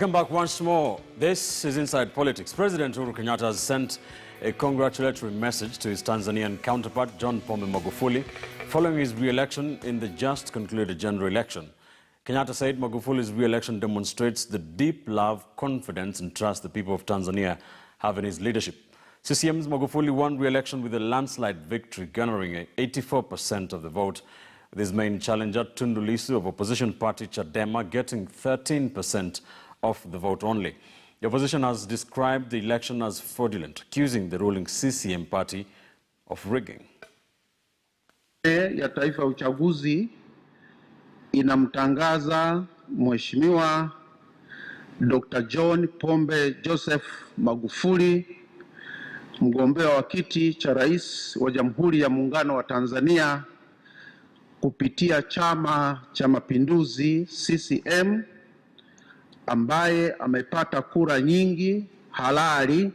Come back once more. This is Inside Politics. President Uhuru Kenyatta has sent a congratulatory message to his Tanzanian counterpart, John Pombe Magufuli, following his re-election in the just concluded general election. Kenyatta said Magufuli's re-election demonstrates the deep love, confidence and trust the people of Tanzania have in his leadership. CCM's Magufuli won re-election with a landslide victory, garnering 84% of the vote, with his main challenger, Tundu Lissu of opposition party Chadema, getting 13% of the vote only. The opposition has described the election as fraudulent, accusing the ruling CCM party of rigging. Ya taifa uchaguzi inamtangaza Mheshimiwa Dr. John Pombe Joseph Magufuli, mgombea wa kiti cha rais wa Jamhuri ya Muungano wa Tanzania kupitia Chama cha Mapinduzi CCM, ambaye amepata kura nyingi halali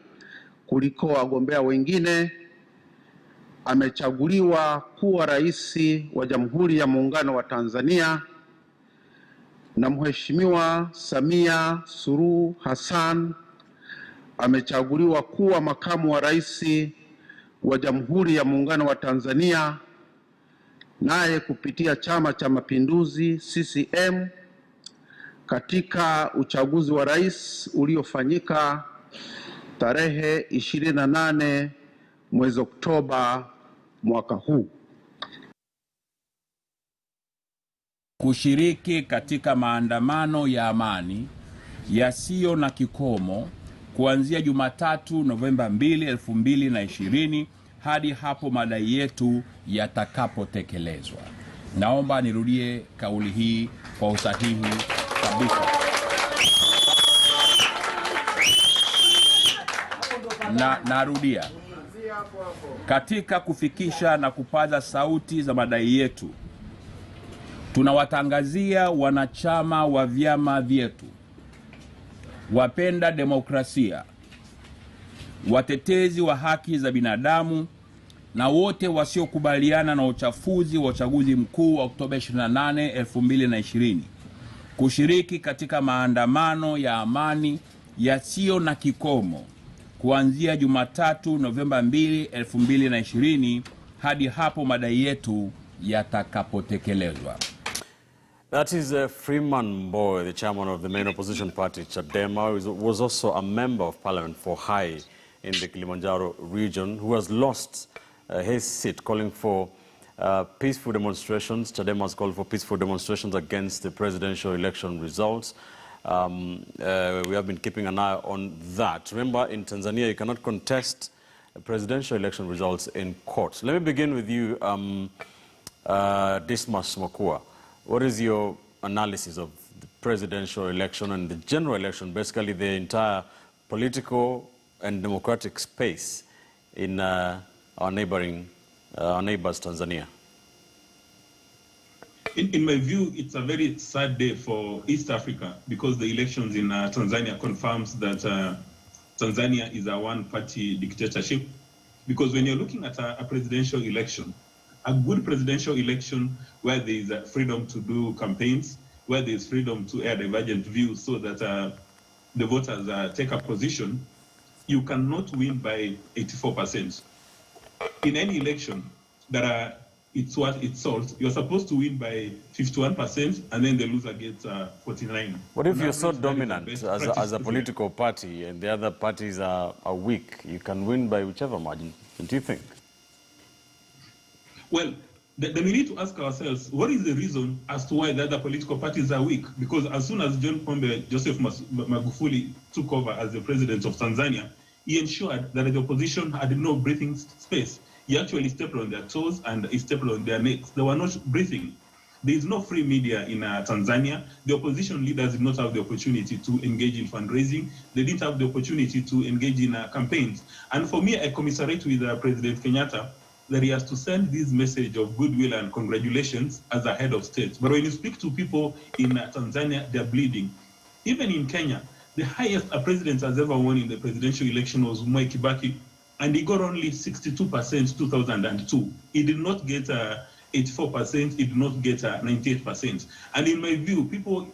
kuliko wagombea wengine, amechaguliwa kuwa rais wa Jamhuri ya Muungano wa Tanzania na Mheshimiwa Samia Suluhu Hassan amechaguliwa kuwa makamu wa rais wa Jamhuri ya Muungano wa Tanzania, naye kupitia Chama cha Mapinduzi CCM katika uchaguzi wa rais uliofanyika tarehe 28 mwezi Oktoba mwaka huu. Kushiriki katika maandamano ya amani yasiyo na kikomo kuanzia Jumatatu Novemba 2, 2020 hadi hapo madai yetu yatakapotekelezwa. Naomba nirudie kauli hii kwa usahihi kabisa. Narudia. Katika kufikisha na kupaza sauti za madai yetu, tunawatangazia wanachama wa vyama vyetu, wapenda demokrasia, watetezi wa haki za binadamu na wote wasiokubaliana na uchafuzi wa uchaguzi mkuu wa Oktoba 28, 2020 kushiriki katika maandamano ya amani yasiyo na kikomo kuanzia Jumatatu Novemba 2, 2020 hadi hapo madai yetu yatakapotekelezwa. That is Freeman Mbowe, the chairman of the main opposition party Chadema, who was also a member of parliament for Hai in the Kilimanjaro region, who has lost his seat, calling for peaceful demonstrations. Chadema has called for peaceful demonstrations against the presidential election results. We have been keeping an eye on that. Remember, in Tanzania, you cannot contest presidential election results in court. Let me begin with you, Dismas Makua. What is your analysis of the presidential election and the general election, basically the entire political and democratic space in our neighbors Tanzania? In my view, it's a very sad day for East Africa because the elections in Tanzania confirms that Tanzania is a one-party dictatorship. Because when you're looking at a presidential election, a good presidential election where there is freedom to do campaigns, where there is freedom to air divergent views so that the voters take a position, you cannot win by 84%. In any election that it's what it's sold, you're supposed to win by 51% and then the loser gets 49%. What if you're so dominant as a political party and the other parties are weak? You can win by whichever margin, don't you think? Well, then we need to ask ourselves, what is the reason as to why the other political parties are weak? Because as soon as John Pombe Joseph Magufuli took over as the president of Tanzania, he ensured that the opposition had no breathing space. He actually stepped on their toes and he stepped on their necks. They were not breathing. There is no free media in Tanzania. The opposition leaders did not have the opportunity to engage in fundraising. They didn't have the opportunity to engage in campaigns. And for me, I commiserate with President Kenyatta that he has to send this message of goodwill and congratulations as a head of state. But when you speak to people in Tanzania, they're bleeding. Even in Kenya, the highest a president has ever won in the presidential election was Mwai Kibaki, and he got only 62% 2002. He did not get 84%, he did not get 98%. And in my view, people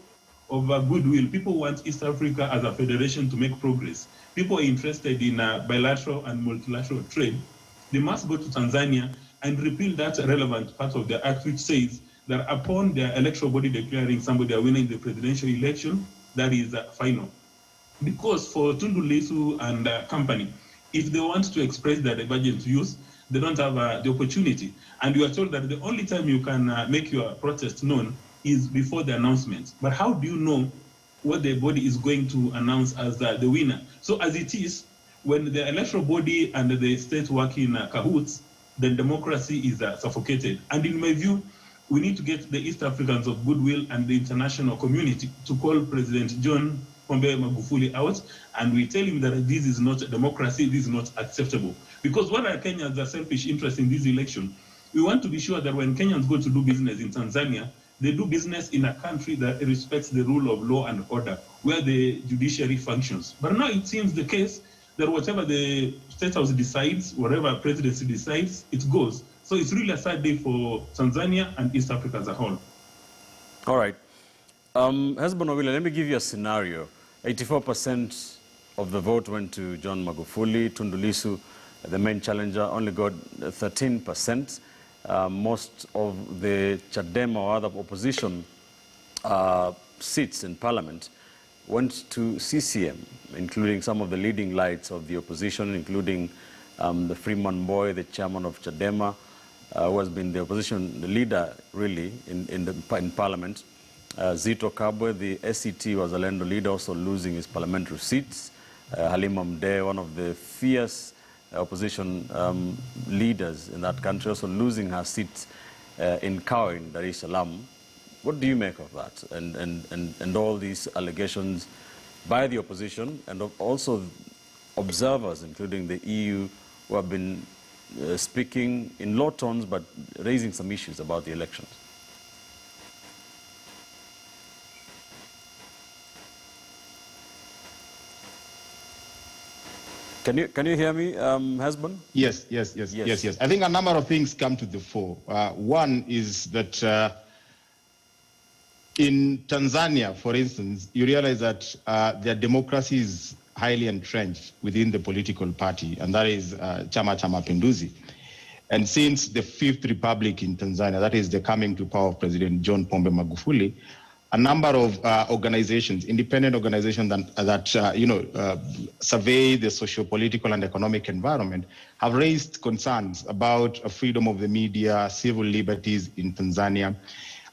of goodwill. People want East Africa as a federation to make progress. People are interested in bilateral and multilateral trade. They must go to Tanzania and repeal that relevant part of the act which says that upon their electoral body declaring somebody a winner in the presidential election, that is final. Because for Tundu Lissu and company, if they want to express their divergent views, they don't have the opportunity. And you are told that the only time you can make your protest known is before the announcement. But how do you know what the body is going to announce as the winner? So as it is, when the electoral body and the state work in cahoots, then democracy is suffocated. And in my view, we need to get the East Africans of goodwill and the international community to call President John Pombe Magufuli out, and we tell him that this is not democracy, this is not acceptable. Because what are Kenyans' selfish interest in this election? We want to be sure that when Kenyans go to do business in Tanzania, they do business in a country that respects the rule of law and order, where the judiciary functions. But now it seems the case that whatever the State House decides, whatever presidency decides, it goes. So it's really a sad day for Tanzania and East Africa as a whole. All right. Husband Owila, let me give you a scenario. 84% of the vote went to John Magufuli. Tundu Lissu, the main challenger, only got 13%. Most of the Chadema or other opposition seats in parliament went to CCM, including some of the leading lights of the opposition, including the Freeman Boy, the chairman of Chadema, who has been the opposition leader, really, in parliament. Zito Kabwe, the SET was a Lendo leader, also losing his parliamentary seats. Halima Mdee, one of the fierce opposition leaders in that country, also losing her seat in Kawe in Dar es Salaam. What do you make of that and all these allegations by the opposition and also observers, including the EU, who have been speaking in low tones but raising some issues about the elections? Can you hear me, Husband? Yes. I think a number of things come to the fore. One is that in Tanzania, for instance, you realize that their democracy is highly entrenched within the political party, and that is Chama cha Mapinduzi. And since the Fifth Republic in Tanzania, that is the coming to power of President John Pombe Magufuli, a number of organizations, independent organizations that survey the socio-political and economic environment, have raised concerns about freedom of the media, civil liberties in Tanzania.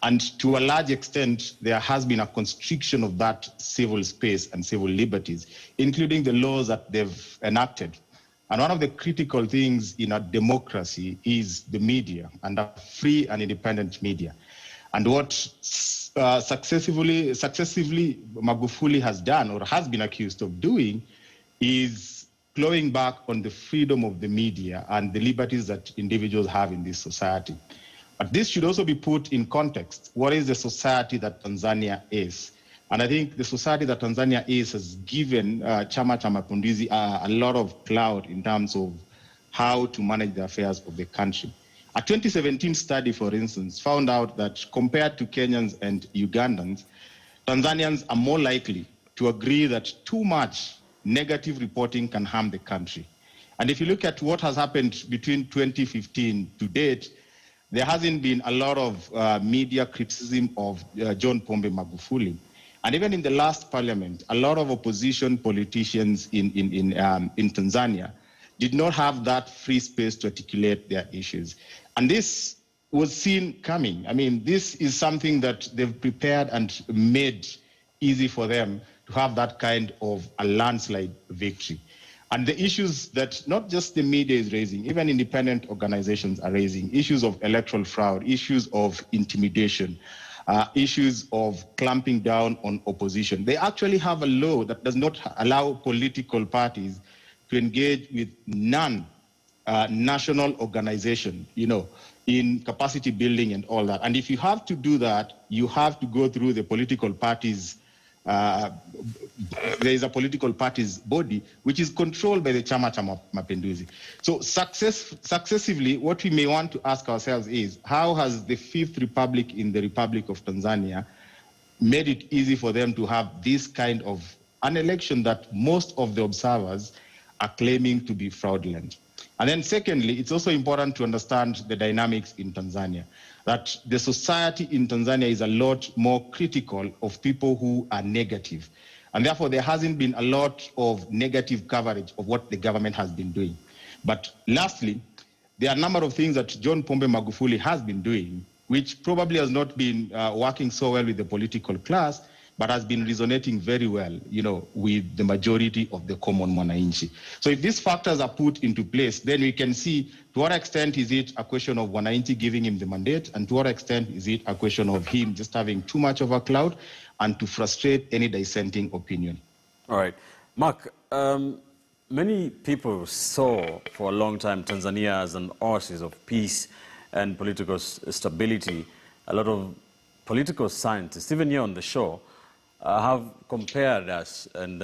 And to a large extent, there has been a constriction of that civil space and civil liberties, including the laws that they've enacted. And one of the critical things in a democracy is the media, and a free and independent media. And what successively Magufuli has done or has been accused of doing is clawing back on the freedom of the media and the liberties that individuals have in this society. But this should also be put in context. What is the society that Tanzania is? And I think the society that Tanzania is has given Chama cha Mapinduzi a lot of clout in terms of how to manage the affairs of the country. A 2017 study, for instance, found out that compared to Kenyans and Ugandans, Tanzanians are more likely to agree that too much negative reporting can harm the country. And if you look at what has happened between 2015 to date, there hasn't been a lot of media criticism of John Pombe Magufuli. And even in the last parliament, a lot of opposition politicians in Tanzania did not have that free space to articulate their issues. And this was seen coming. I mean, this is something that they've prepared and made easy for them to have that kind of a landslide victory. And the issues that not just the media is raising, even independent organizations are raising, issues of electoral fraud, issues of intimidation, issues of clamping down on opposition. They actually have a law that does not allow political parties to engage with non-national organization, in capacity building and all that. And if you have to do that, you have to go through the political parties. There is a political parties body which is controlled by the Chama cha Mapinduzi. So successively, what we may want to ask ourselves is, how has the Fifth Republic in the Republic of Tanzania made it easy for them to have this kind of an election that most of the observers are claiming to be fraudulent. And then secondly, it's also important to understand the dynamics in Tanzania, that the society in Tanzania is a lot more critical of people who are negative. And therefore, there hasn't been a lot of negative coverage of what the government has been doing. But lastly, there are a number of things that John Pombe Magufuli has been doing, which probably has not been working so well with the political class, but has been resonating very well, with the majority of the common mwananchi. So if these factors are put into place, then we can see to what extent is it a question of mwananchi giving him the mandate, and to what extent is it a question of him just having too much of a cloud and to frustrate any dissenting opinion. All right. Mark, many people saw for a long time Tanzania as an oasis of peace and political stability. A lot of political scientists, even here on the show, have compared us and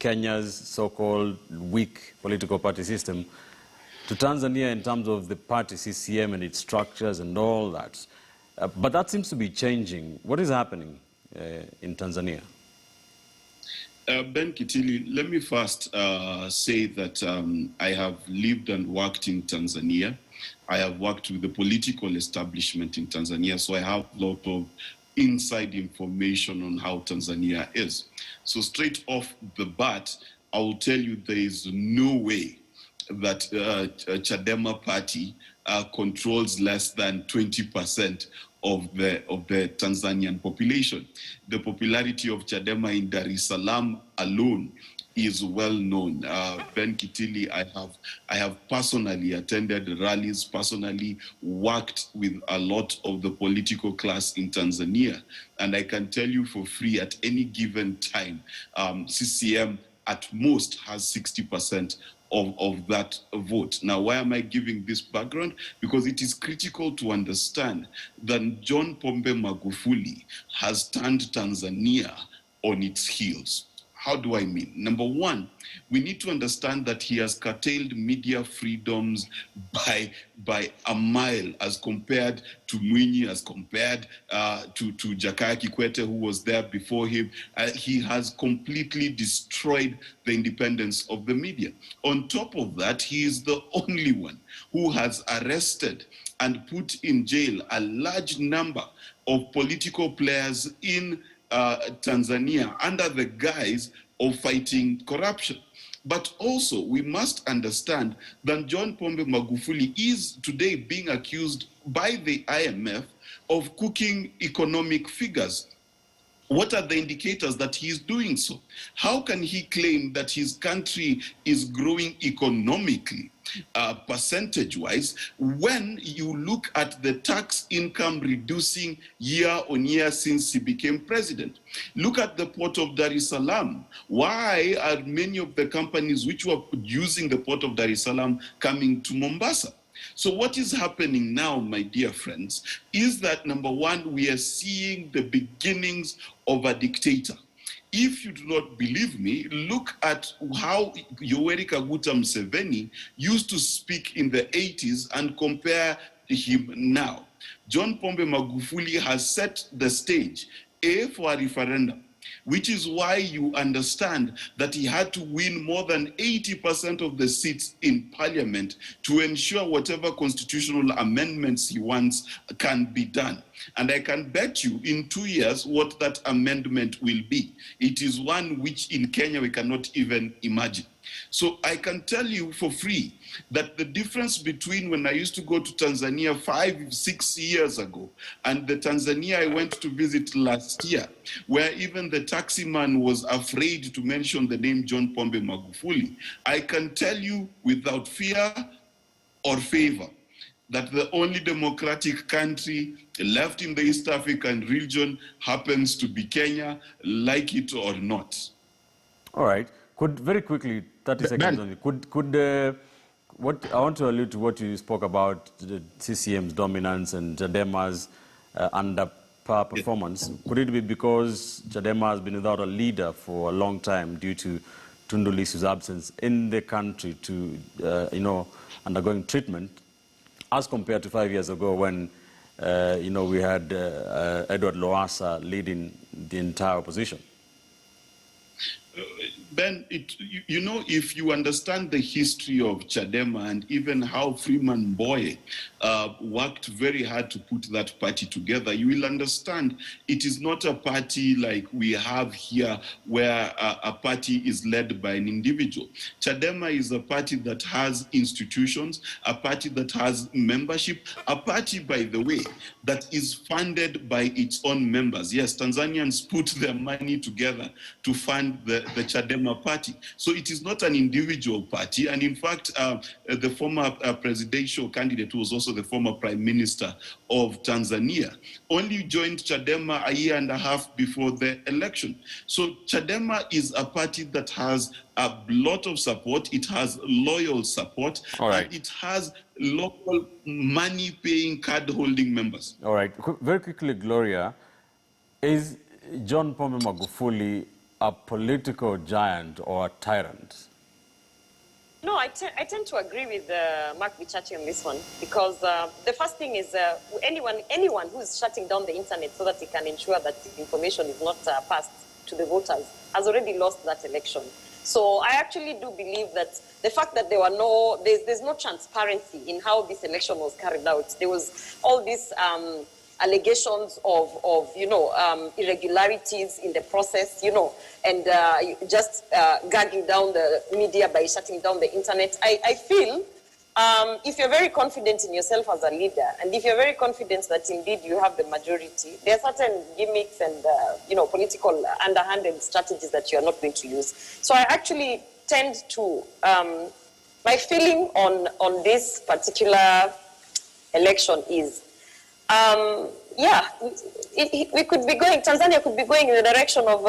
Kenya's so-called weak political party system to Tanzania in terms of the party CCM and its structures and all that. But that seems to be changing. What is happening in Tanzania? Ben Kitili, let me first say that I have lived and worked in Tanzania. I have worked with the political establishment in Tanzania, so I have a lot of inside information on how Tanzania is. So straight off the bat, I will tell you there is no way that Chadema party controls less than 20% of the Tanzanian population. The popularity of Chadema in Dar es Salaam alone is well known. Ben Kitili, I have personally attended rallies, personally worked with a lot of the political class in Tanzania, and I can tell you for free at any given time, CCM at most has 60% of that vote. Now, why am I giving this background? Because it is critical to understand that John Pombe Magufuli has turned Tanzania on its heels. How do I mean? Number one, we need to understand that he has curtailed media freedoms by a mile as compared to Mwinyi, as compared to Jakaya Kikwete, who was there before him. He has completely destroyed the independence of the media. On top of that, he is the only one who has arrested and put in jail a large number of political players in Tanzania under the guise of fighting corruption. But also, we must understand that John Pombe Magufuli is today being accused by the IMF of cooking economic figures. What are the indicators that he is doing so? How can he claim that his country is growing economically, percentage-wise, when you look at the tax income reducing year on year since he became president? Look at the port of Dar es Salaam. Why are many of the companies which were using the port of Dar es Salaam coming to Mombasa? So what is happening now, my dear friends, is that number one, we are seeing the beginnings of a dictator. If you do not believe me, look at how Yoweri Kaguta Museveni used to speak in the 80s and compare him now. John Pombe Magufuli has set the stage, for a referendum, which is why you understand that he had to win more than 80% of the seats in parliament to ensure whatever constitutional amendments he wants can be done. And I can bet you in 2 years what that amendment will be. It is one which in Kenya we cannot even imagine. So I can tell you for free that the difference between when I used to go to Tanzania 5-6 years ago and the Tanzania I went to visit last year, where even the taxi man was afraid to mention the name John Pombe Magufuli, I can tell you without fear or favor that the only democratic country left in the East African region happens to be Kenya, like it or not. All right. Very quickly, 30 seconds only. What I want to allude to what you spoke about, the CCM's dominance and Chadema's under par performance. Could it be because Chadema has been without a leader for a long time due to Tundu Lissu's absence in the country to, undergoing treatment, as compared to 5 years ago when you know, we had Edward Lowassa leading the entire opposition. Ben, you know, if you understand the history of Chadema and even how Freeman Mbowe worked very hard to put that party together, you will understand it is not a party like we have here where a party is led by an individual. Chadema is a party that has institutions, a party that has membership, a party, by the way, that is funded by its own members. Yes, Tanzanians put their money together to fund the Chadema party. So it is not an individual party. And in fact, the former presidential candidate, who was also the former prime minister of Tanzania, only joined Chadema a year and a half before the election. So Chadema is a party that has a lot of support. It has loyal support. All right. And it has local money-paying card-holding members. All right. Very quickly, Gloria, is John Pombe Magufuli a political giant or a tyrant? No, I tend to agree with Mark Bichachi on this one, because the first thing is anyone who's shutting down the internet so that he can ensure that information is not passed to the voters has already lost that election. So I actually do believe that the fact that there's no transparency in how this election was carried out. There was all this allegations of irregularities in the process, and just gagging down the media by shutting down the internet. I feel if you're very confident in yourself as a leader, and if you're very confident that indeed you have the majority, there are certain gimmicks and political underhanded strategies that you're not going to use. So I actually tend to, my feeling on this particular election is, we could be going, Tanzania could be going in the direction of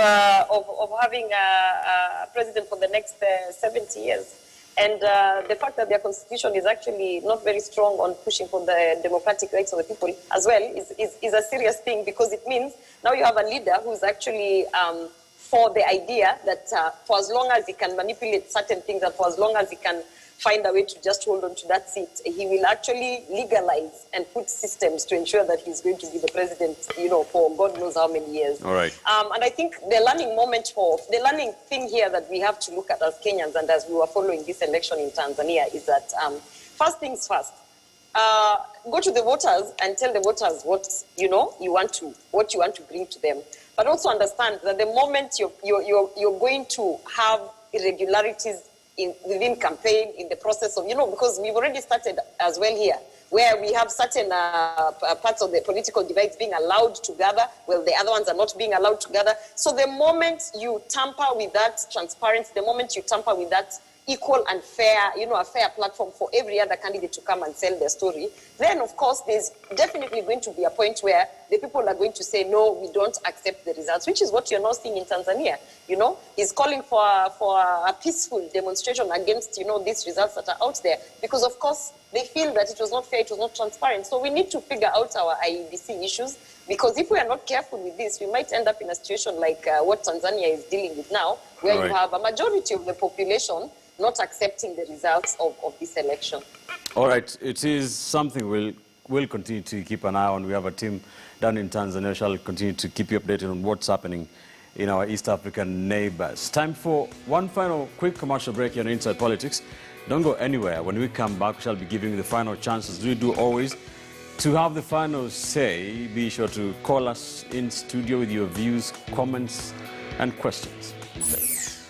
having a president for the next 70 years. And the fact that their constitution is actually not very strong on pushing for the democratic rights of the people as well is a serious thing, because it means now you have a leader who's actually for the idea that for as long as he can manipulate certain things and for as long as he can find a way to just hold on to that seat, he will actually legalize and put systems to ensure that he's going to be the president, for God knows how many years. All right. And I think the learning thing here that we have to look at as Kenyans and as we were following this election in Tanzania is that first things first, go to the voters and tell the voters what you want to bring to them. But also understand that the moment you're going to have irregularities within campaign, in the process of, because we've already started as well here, where we have certain parts of the political divides being allowed to gather, well, the other ones are not being allowed to gather. So the moment you tamper with that transparency, the moment you tamper with that equal and fair, a fair platform for every other candidate to come and sell their story, then of course there's definitely going to be a point where the people are going to say, no, we don't accept the results, which is what you're now seeing in Tanzania. He's calling for a peaceful demonstration against, these results that are out there, because of course they feel that it was not fair, it was not transparent. So we need to figure out our IEBC issues, because if we are not careful with this, we might end up in a situation like what Tanzania is dealing with now, where you have a majority of the population not accepting the results of this election. All right, it is something we'll continue to keep an eye on. We have a team down in Tanzania. Shall continue to keep you updated on what's happening in our East African neighbors. Time for one final quick commercial break here on Inside Politics. Don't go anywhere. When we come back, we shall be giving you the final chances. We do always to have the final say. Be sure to call us in studio with your views, comments, and questions. Thanks.